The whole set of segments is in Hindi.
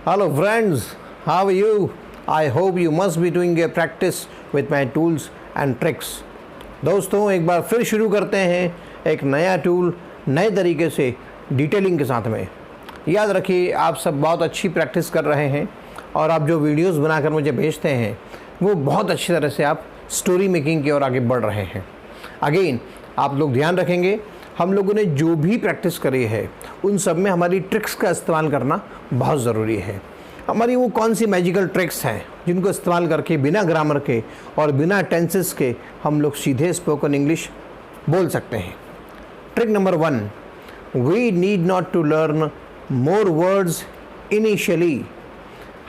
Hello friends, how are you? I hope you must be doing a practice with my tools and tricks. दोस्तों एक बार फिर शुरू करते हैं एक नया टूल नए तरीके से डिटेलिंग के साथ में। याद रखिए आप सब बहुत अच्छी प्रैक्टिस कर रहे हैं और आप जो वीडियोस बनाकर मुझे भेजते हैं वो बहुत अच्छी तरह से आप स्टोरी मेकिंग की ओर आगे बढ़ रहे हैं। अगेन आप लोग ध्यान रखेंगे, हम लोगों ने जो भी प्रैक्टिस करी है उन सब में हमारी ट्रिक्स का इस्तेमाल करना बहुत ज़रूरी है। हमारी वो कौन सी मैजिकल ट्रिक्स हैं जिनको इस्तेमाल करके बिना ग्रामर के और बिना टेंसेस के हम लोग सीधे स्पोकन इंग्लिश बोल सकते हैं। Trick number 1, we need not to learn more words initially.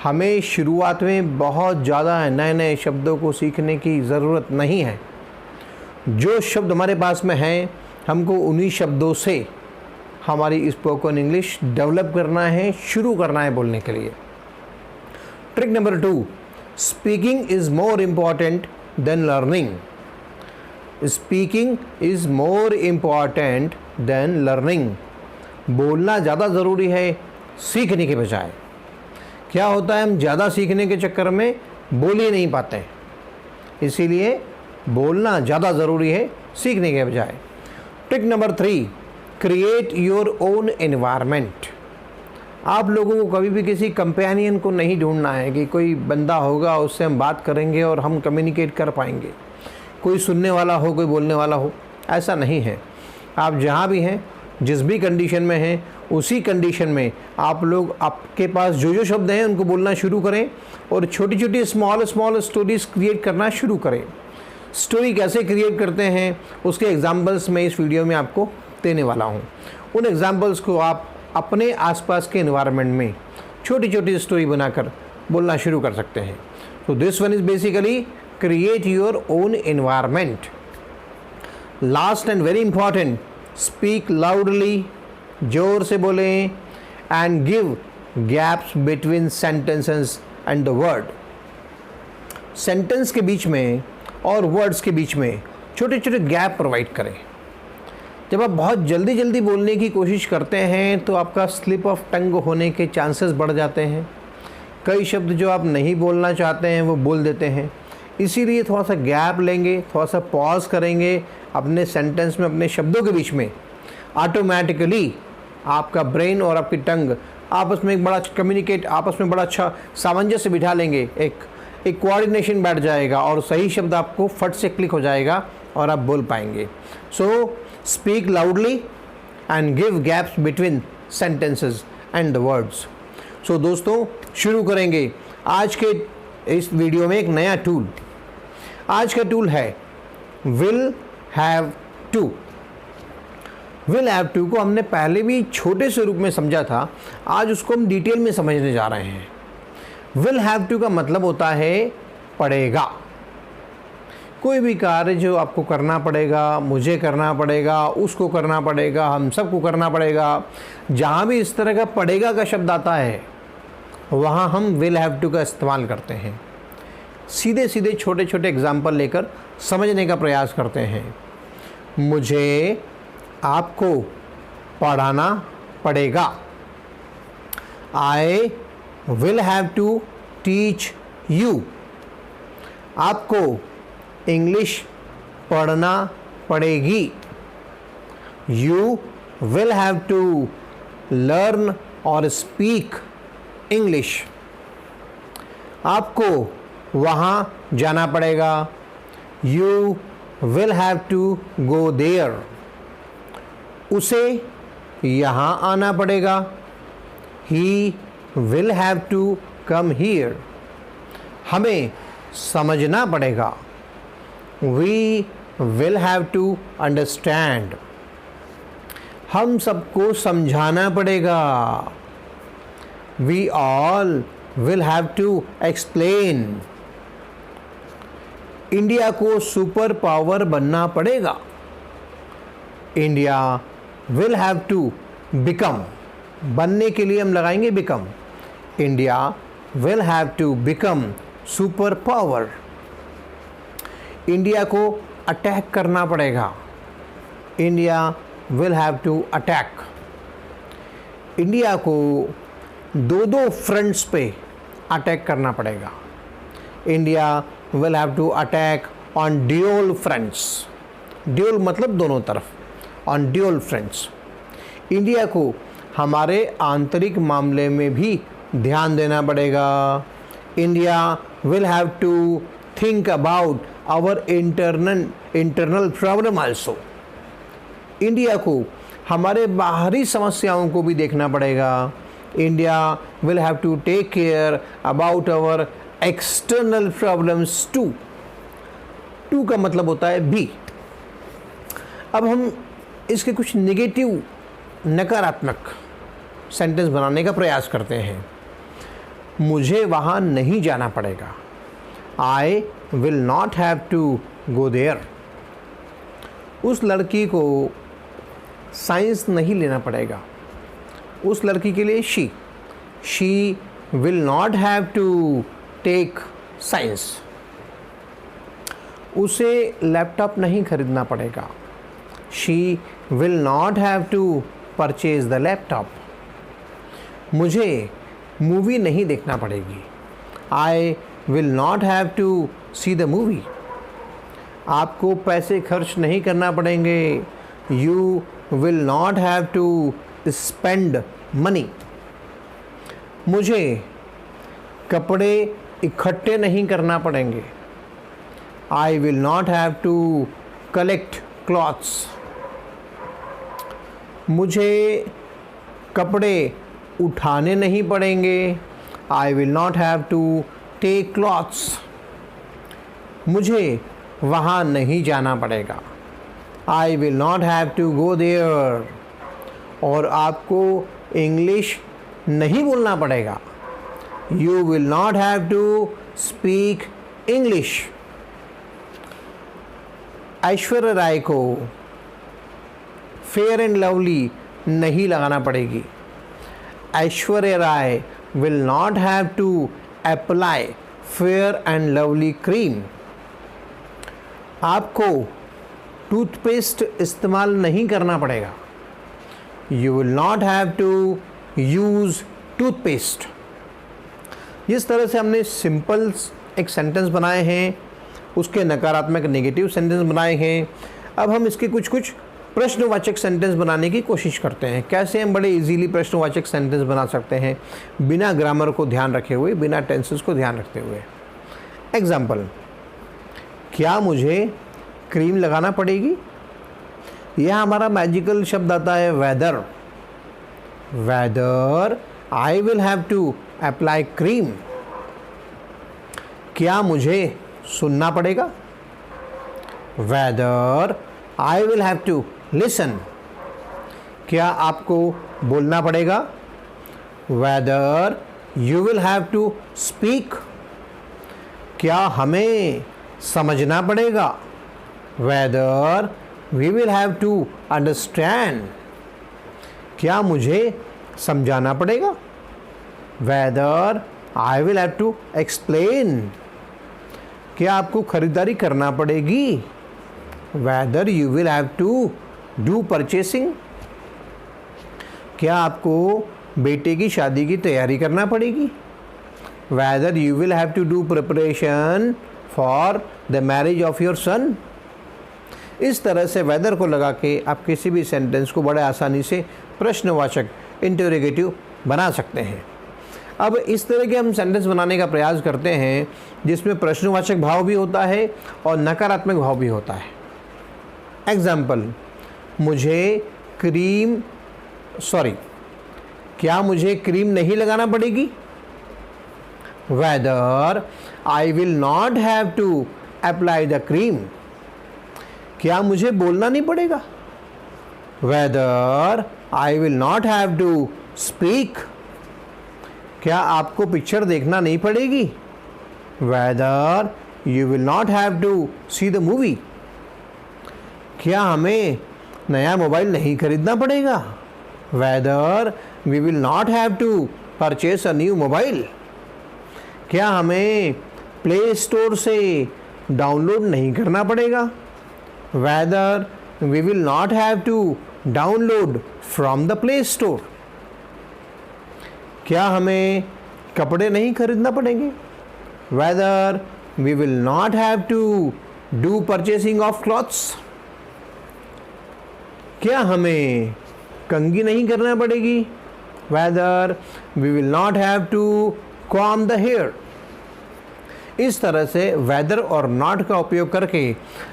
हमें शुरुआत में बहुत ज़्यादा नए नए शब्दों को सीखने की ज़रूरत नहीं है। जो शब्द हमारे पास में हैं हमको उन्हीं शब्दों से हमारी स्पोकन इंग्लिश डेवलप करना है, शुरू करना है बोलने के लिए। Trick number 2, speaking is more important than learning. Speaking is more important than learning. बोलना ज़्यादा ज़रूरी है सीखने के बजाय। क्या होता है, हम ज़्यादा सीखने के चक्कर में बोल ही नहीं पाते, इसीलिए बोलना ज़्यादा ज़रूरी है सीखने के बजाय। Trick number 3, create your own environment. आप लोगों को कभी भी किसी कंपेनियन को नहीं ढूंढना है कि कोई बंदा होगा उससे हम बात करेंगे और हम कम्युनिकेट कर पाएंगे, कोई सुनने वाला हो कोई बोलने वाला हो, ऐसा नहीं है। आप जहाँ भी हैं, जिस भी कंडीशन में हैं, उसी कंडीशन में आप लोग आपके पास जो जो शब्द हैं उनको बोलना शुरू करें और छोटी छोटी स्मॉल स्टोरीज क्रिएट करना शुरू करें। स्टोरी कैसे क्रिएट करते हैं उसके एग्जाम्पल्स मैं इस वीडियो में आपको देने वाला हूँ। उन एग्जाम्पल्स को आप अपने आसपास के एनवायरनमेंट में छोटी छोटी स्टोरी बनाकर बोलना शुरू कर सकते हैं। तो this one is basically create your own environment. Last and very important, speak loudly, जोर से बोलें, and give gaps between sentences and the word. Sentence के बीच में और वर्ड्स के बीच में छोटे छोटे गैप प्रोवाइड करें। जब आप बहुत जल्दी जल्दी बोलने की कोशिश करते हैं तो आपका स्लिप ऑफ टंग होने के चांसेस बढ़ जाते हैं। कई शब्द जो आप नहीं बोलना चाहते हैं वो बोल देते हैं। इसीलिए थोड़ा सा गैप लेंगे, थोड़ा सा पॉज करेंगे अपने सेंटेंस में, अपने शब्दों के बीच में। ऑटोमेटिकली आपका ब्रेन और आपकी टंग आपस में एक बड़ा कम्युनिकेट, आपस में बड़ा अच्छा सामंजस्य बिठा लेंगे, एक कोऑर्डिनेशन बैठ जाएगा और सही शब्द आपको फट से क्लिक हो जाएगा और आप बोल पाएंगे। So speak loudly and give gaps between sentences and the words. So दोस्तों शुरू करेंगे आज के इस वीडियो में एक नया टूल। आज का टूल है will have to. Will have to को हमने पहले भी छोटे से रूप में समझा था, आज उसको हम डिटेल में समझने जा रहे हैं। विल हैव टू का मतलब होता है पड़ेगा। कोई भी कार्य जो आपको करना पड़ेगा, मुझे करना पड़ेगा, उसको करना पड़ेगा, हम सबको करना पड़ेगा, जहाँ भी इस तरह का पड़ेगा का शब्द आता है वहाँ हम विल हैव टू का इस्तेमाल करते हैं। सीधे सीधे छोटे छोटे एग्जाम्पल लेकर समझने का प्रयास करते हैं। मुझे आपको पढ़ाना पड़ेगा। I will have to teach you. आपको इंग्लिश पढ़ना पड़ेगी। You will have to learn और स्पीक इंग्लिश। आपको वहाँ जाना पड़ेगा। You will have to go there. उसे यहाँ आना पड़ेगा। He will have to come here. हमें समझना पड़ेगा। We will have to understand. हम सबको समझाना पड़ेगा। We all will have to explain. India को सुपर पावर बनना पड़ेगा। India will have to become. बनने के लिए हम लगाएंगे become. India will have to become super power. India को अटैक करना पड़ेगा। India will have to attack. India को दो दो फ्रंट्स पे अटैक करना पड़ेगा। India will have to attack on dual fronts. Dual मतलब दोनों तरफ, ऑन ड्यूल फ्रंट्स। इंडिया को हमारे आंतरिक मामले में भी ध्यान देना पड़ेगा। India will have to think about our internal problem also. India को हमारे बाहरी समस्याओं को भी देखना पड़ेगा। India will have to take care about our external problems too. Too का मतलब होता है भी। अब हम इसके कुछ नेगेटिव, नकारात्मक सेंटेंस बनाने का प्रयास करते हैं। मुझे वहाँ नहीं जाना पड़ेगा। I will not have to go there. उस लड़की को साइंस नहीं लेना पड़ेगा। उस लड़की के लिए she will not have to take science. उसे लैपटॉप नहीं खरीदना पड़ेगा। She will not have to purchase the laptop. मुझे मूवी नहीं देखना पड़ेगी। I will not have to see the movie. आपको पैसे खर्च नहीं करना पड़ेंगे। You will not have to spend money. मुझे कपड़े इकट्ठे नहीं करना पड़ेंगे। I will not have to collect clothes. मुझे कपड़े उठाने नहीं पड़ेंगे। I will not have to take clothes. मुझे वहाँ नहीं जाना पड़ेगा। I will not have to go there. और आपको इंग्लिश नहीं बोलना पड़ेगा। You will not have to speak English. Aishwarya Rai को फेयर एंड लवली नहीं लगाना पड़ेगी। Aishwarya Rai will not have to apply Fair and Lovely cream. आपको टूथपेस्ट इस्तेमाल नहीं करना पड़ेगा। You will not have to use toothpaste. जिस तरह से हमने सिंपल एक सेंटेंस बनाए हैं, उसके नकारात्मक नेगेटिव सेंटेंस बनाए हैं, अब हम इसके कुछ प्रश्नवाचक सेंटेंस बनाने की कोशिश करते हैं। कैसे हम बड़े इजीली प्रश्नवाचक सेंटेंस बना सकते हैं बिना ग्रामर को ध्यान रखे हुए, बिना टेंसेस को ध्यान रखते हुए। एग्जाम्पल, क्या मुझे क्रीम लगाना पड़ेगी? यह हमारा मैजिकल शब्द आता है whether. Whether I will have to apply cream. क्या मुझे सुनना पड़ेगा? Whether I will have to listen. क्या आपको बोलना पड़ेगा? Whether you will have to speak. क्या हमें समझना पड़ेगा? Whether we will have to understand. क्या मुझे समझाना पड़ेगा? Whether I will have to explain. क्या आपको खरीदारी करना पड़ेगी? Whether you will have to do purchasing. क्या आपको बेटे की शादी की तैयारी करना पड़ेगी? Whether you will have to do preparation for the marriage of your son. इस तरह से वेदर को लगा के आप किसी भी सेंटेंस को बड़े आसानी से प्रश्नवाचक, इंटरोगेटिव बना सकते हैं। अब इस तरह के हम सेंटेंस बनाने का प्रयास करते हैं जिसमें प्रश्नवाचक भाव भी होता है और नकारात्मक भाव भी होता है। एग्जाम्पल, क्या मुझे क्रीम नहीं लगाना पड़ेगी? Whether I will not have to apply the cream. क्या मुझे बोलना नहीं पड़ेगा? Whether I will not have to speak. क्या आपको पिक्चर देखना नहीं पड़ेगी? Whether you will not have to see the movie. क्या हमें नया मोबाइल नहीं खरीदना पड़ेगा? Whether we will not have to purchase a new mobile. क्या हमें प्ले स्टोर से डाउनलोड नहीं करना पड़ेगा? Whether we will not have to download from the play store. क्या हमें कपड़े नहीं खरीदना पड़ेंगे? Whether we will not have to do purchasing of clothes? क्या हमें कंघी नहीं करना पड़ेगी? Whether we will not have to comb the hair? इस तरह से whether और not का उपयोग करके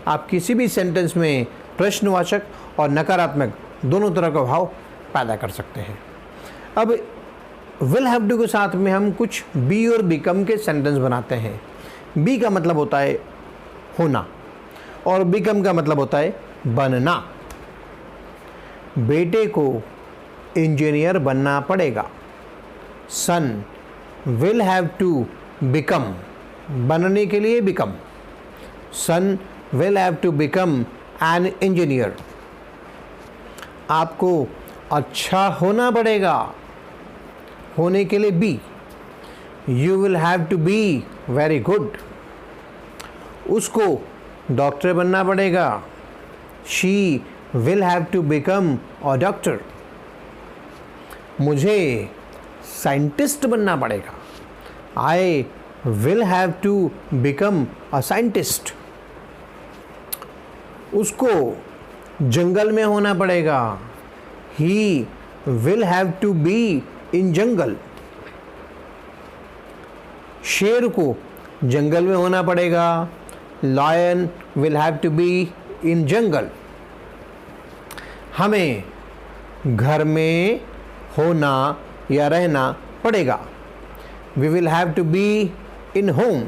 आप किसी भी सेंटेंस में प्रश्नवाचक और नकारात्मक दोनों तरह का भाव पैदा कर सकते हैं। अब विल हैव टू के साथ में हम कुछ बी और बिकम के सेंटेंस बनाते हैं। बी का मतलब होता है होना और बिकम का मतलब होता है बनना। बेटे को इंजीनियर बनना पड़ेगा। Son will have to become, बनने के लिए become. Son will have to become an engineer. आपको अच्छा होना पड़ेगा, होने के लिए be. You will have to be very good. उसको डॉक्टर बनना पड़ेगा। She will have to become a doctor. मुझे साइंटिस्ट बनना पड़ेगा। I will have to become a scientist. उसको जंगल में होना पड़ेगा। He will have to be in jungle. शेर को जंगल में होना पड़ेगा। Lion will have to be in jungle. हमें घर में होना या रहना पड़ेगा। We will have to be in home.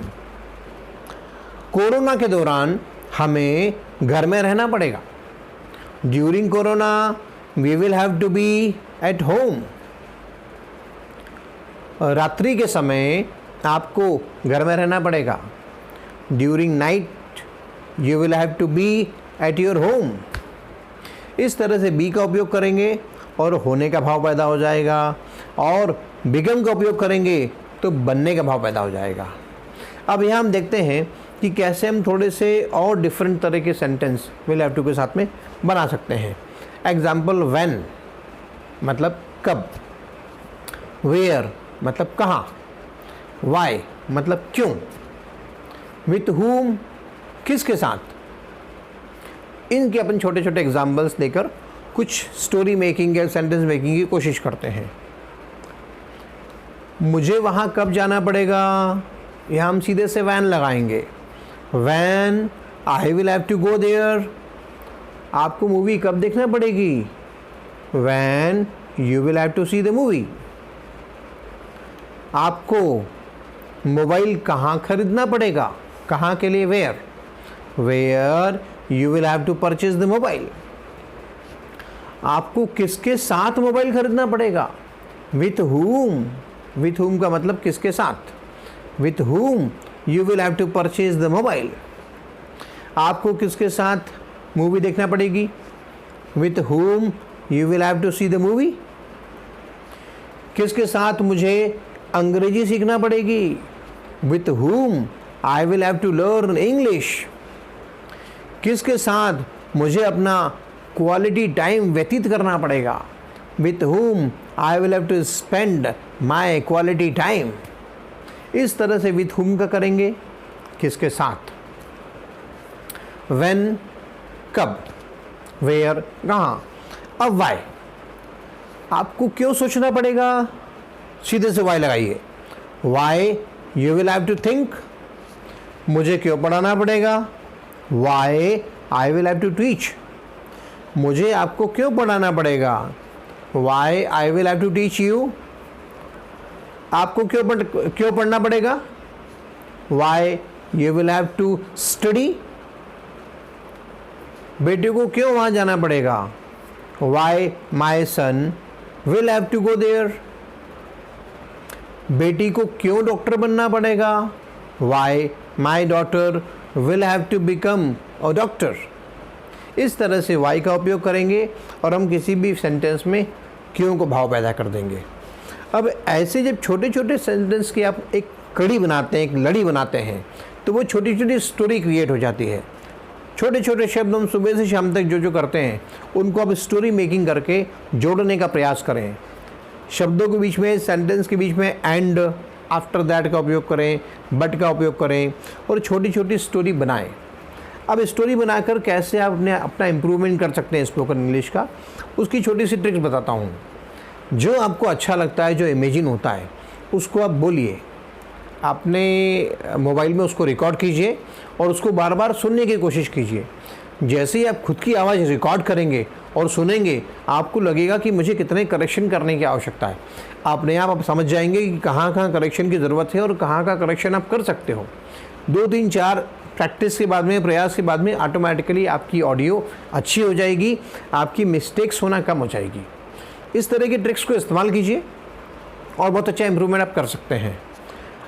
Corona के दौरान हमें घर में रहना पड़ेगा। During corona we will have to be at home. रात्रि के समय आपको घर में रहना पड़ेगा। During night you will have to be at your home. इस तरह से बी का उपयोग करेंगे और होने का भाव पैदा हो जाएगा, और बिकम का उपयोग करेंगे तो बनने का भाव पैदा हो जाएगा। अब यहाँ हम देखते हैं कि कैसे हम थोड़े से और डिफरेंट तरह के सेंटेंस विल हैव टू के साथ में बना सकते हैं। एग्जाम्पल, व्हेन मतलब कब, वेयर मतलब कहाँ, वाई मतलब क्यों, विथ हुम किसके साथ। इनके अपन छोटे छोटे एग्जाम्पल्स देकर कुछ स्टोरी मेकिंग या सेंटेंस मेकिंग की कोशिश करते हैं। मुझे वहाँ कब जाना पड़ेगा, यहाँ हम सीधे से वैन लगाएंगे। When I will have to go there. आपको मूवी कब देखना पड़ेगी, when you will have to see the movie. आपको मोबाइल कहाँ खरीदना पड़ेगा, कहाँ के लिए, where, where you will have to purchase the mobile. आपको किसके साथ मोबाइल खरीदना पड़ेगा, विथ हुम। विथ हुम का मतलब किसके साथ, with whom you will have to purchase the mobile. आपको किसके साथ मूवी देखना पड़ेगी, with whom you will have to see the movie. किसके साथ मुझे अंग्रेजी सीखना पड़ेगी, with whom I will have to learn English. किसके साथ मुझे अपना क्वालिटी टाइम व्यतीत करना पड़ेगा, with whom I will have to spend my quality time. इस तरह से विथ हुम का करेंगे, किसके साथ। व्हेन कब, वेयर कहाँ। अब वाई, आपको क्यों सोचना पड़ेगा, सीधे से वाई लगाइए। Why you will have to think, मुझे क्यों पढ़ाना पड़ेगा, why I will have to teach. मुझे आपको क्यों पढ़ाना पड़ेगा, why I will have to teach you. आपको क्यों पढ़ना पड़ेगा, why you will have to study. बेटे को क्यों वहाँ जाना पड़ेगा, why my son will have to go there. बेटी को क्यों डॉक्टर बनना पड़ेगा, why my daughter will have to become a doctor. इस तरह से वाई का उपयोग करेंगे और हम किसी भी सेंटेंस में क्यों को भाव पैदा कर देंगे। अब ऐसे जब छोटे छोटे सेंटेंस की आप एक कड़ी बनाते हैं, एक लड़ी बनाते हैं, तो वो छोटी छोटी स्टोरी क्रिएट हो जाती है। छोटे छोटे शब्द हम सुबह से शाम तक जो जो करते हैं उनको आप स्टोरी मेकिंग करके जोड़ने का प्रयास करें। शब्दों के बीच में, सेंटेंस के बीच में एंड, आफ्टर दैट का उपयोग करें, बट का उपयोग करें और छोटी छोटी स्टोरी बनाएं। अब स्टोरी बनाकर कैसे आप अपना इम्प्रूवमेंट कर सकते हैं स्पोकन इंग्लिश का, उसकी छोटी सी ट्रिक्स बताता हूँ। जो आपको अच्छा लगता है, जो इमेजिन होता है, उसको आप बोलिए, अपने मोबाइल में उसको रिकॉर्ड कीजिए और उसको बार बार सुनने की कोशिश कीजिए। जैसे ही आप खुद की आवाज़ रिकॉर्ड करेंगे और सुनेंगे, आपको लगेगा कि मुझे कितने करेक्शन करने की आवश्यकता है। अपने आप समझ जाएंगे कि कहाँ कहाँ करेक्शन की ज़रूरत है और कहाँ का करेक्शन आप कर सकते हो। 2, 3, 4 प्रैक्टिस के बाद में, प्रयास के बाद में ऑटोमेटिकली आपकी ऑडियो अच्छी हो जाएगी, आपकी मिस्टेक्स होना कम हो जाएगी। इस तरह की ट्रिक्स को इस्तेमाल कीजिए और बहुत अच्छा इंप्रूवमेंट आप कर सकते हैं।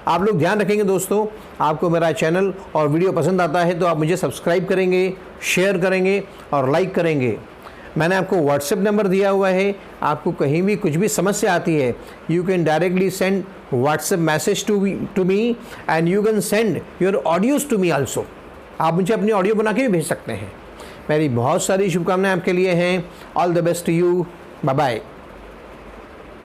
आप लोग ध्यान रखेंगे दोस्तों, आपको मेरा चैनल और वीडियो पसंद आता है तो आप मुझे सब्सक्राइब करेंगे, शेयर करेंगे और लाइक करेंगे। मैंने आपको व्हाट्सएप नंबर दिया हुआ है, आपको कहीं भी कुछ भी समस्या आती है, you can directly send WhatsApp message to me and you can send your audios to me also. आप मुझे अपनी ऑडियो बना के भी भेज सकते हैं। मेरी बहुत सारी शुभकामनाएं आपके लिए हैं। All the best to you. Bye bye.